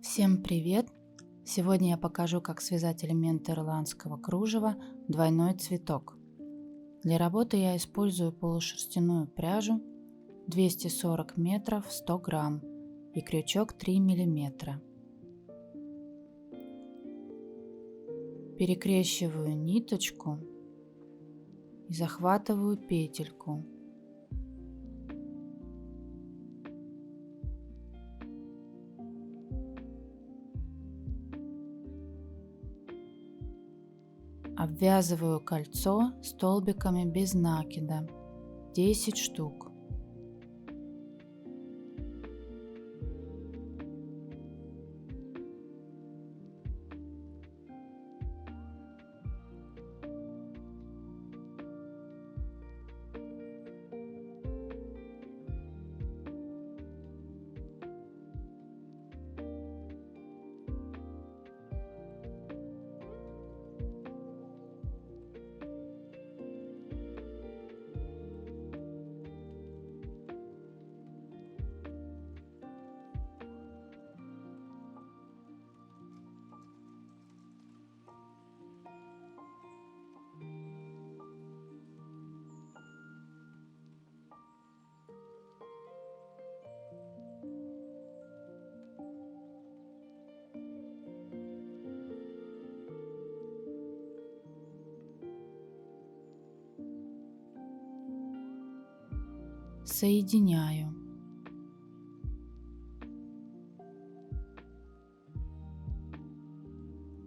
Всем привет! Сегодня я покажу, как связать элементы ирландского кружева «Двойной цветок». Для работы я использую полушерстяную пряжу 240 метров 100 грамм и крючок 3 миллиметра. Перекрещиваю ниточку и захватываю петельку. Обвязываю кольцо столбиками без накида 10 штук. Соединяю.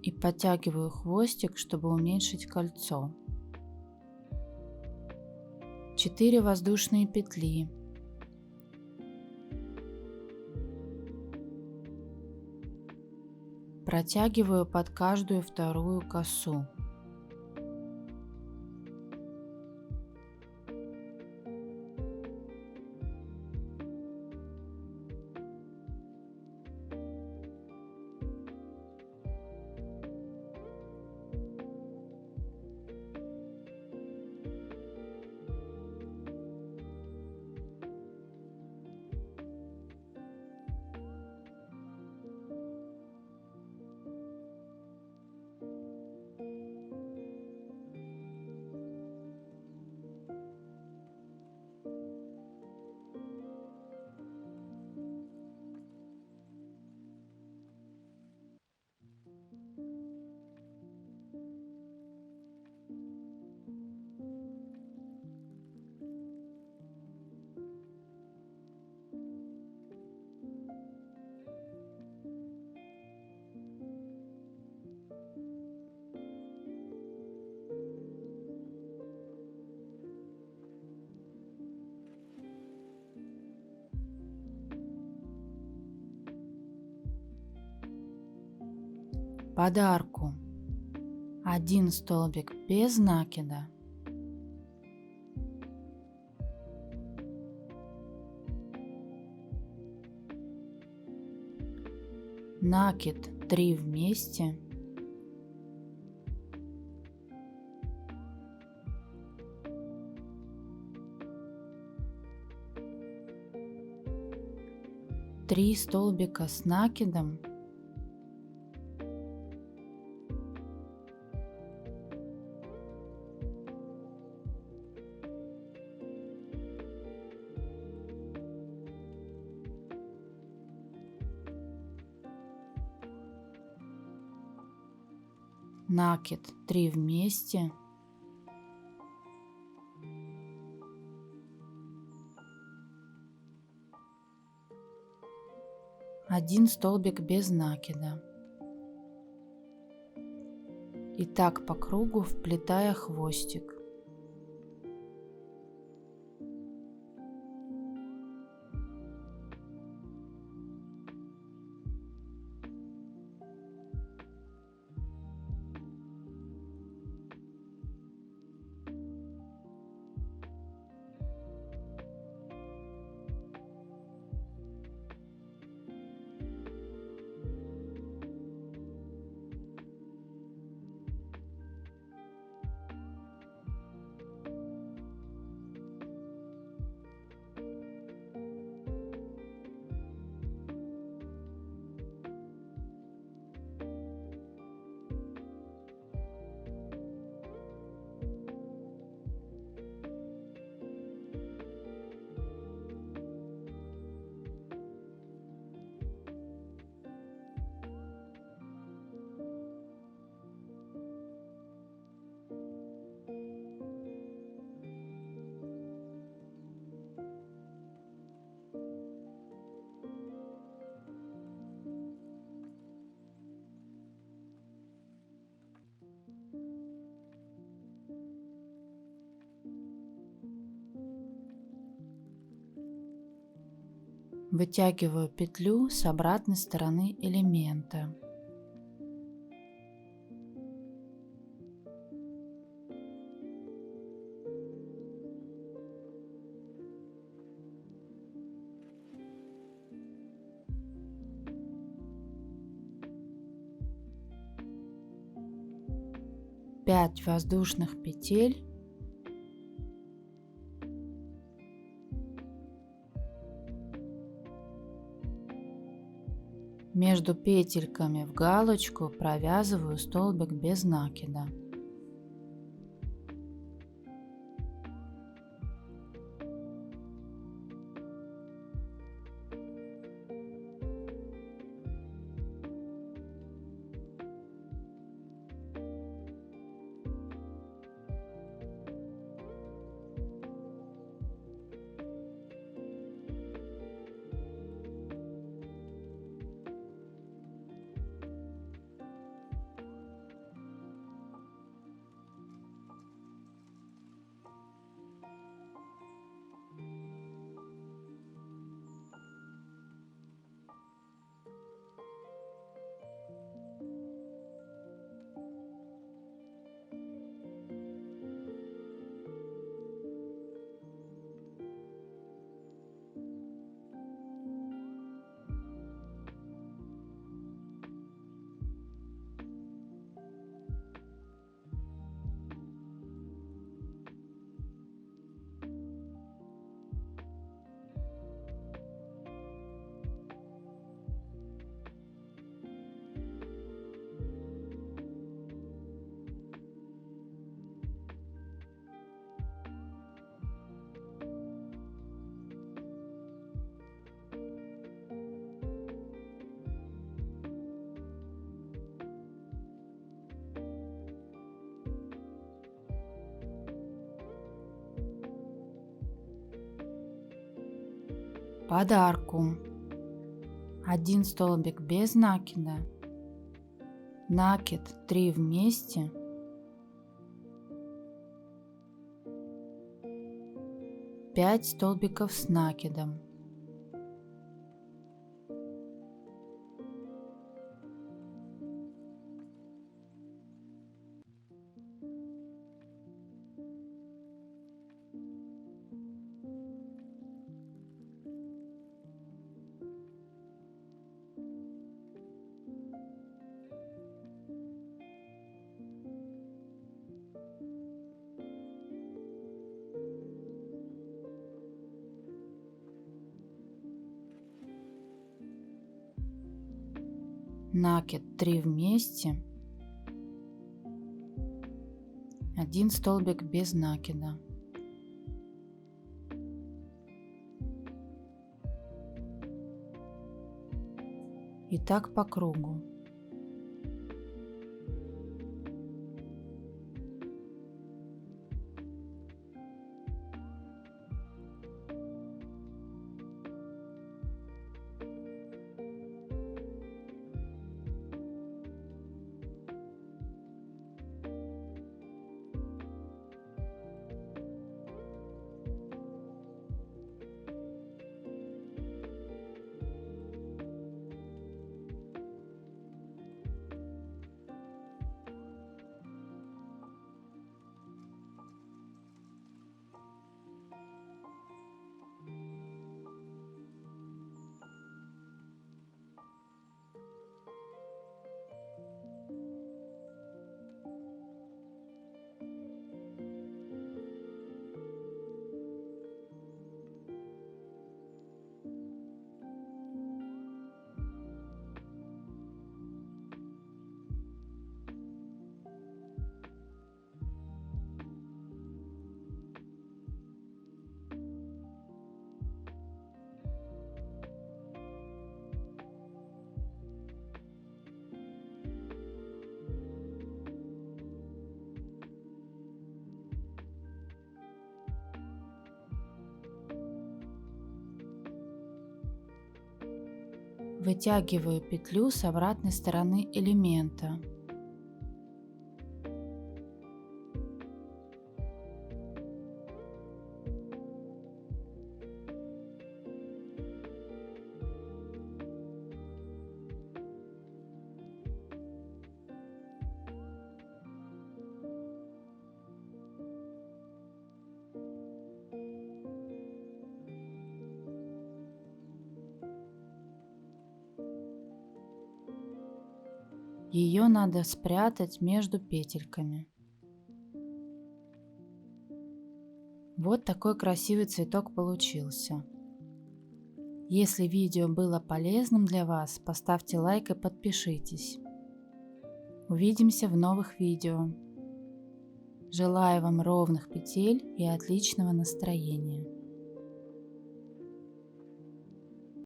И подтягиваю хвостик, чтобы уменьшить кольцо. 4 воздушные петли. Протягиваю под каждую вторую косу. Под арку 1 столбик без накида, накид 3 вместе, три столбика с накидом, накид 3 вместе, один столбик без накида. И так по кругу, вплетая хвостик. Вытягиваю петлю с обратной стороны элемента. Пять воздушных петель. Между петельками в галочку провязываю столбик без накида. Под арку. Один столбик без накида, накид 3 вместе, пять столбиков с накидом, накид 3 вместе, один столбик без накида. И так по кругу. Вытягиваю петлю с обратной стороны элемента. Ее надо спрятать между петельками. Вот такой красивый цветок получился. Если видео было полезным для вас, поставьте лайк и подпишитесь. Увидимся в новых видео. Желаю вам ровных петель и отличного настроения.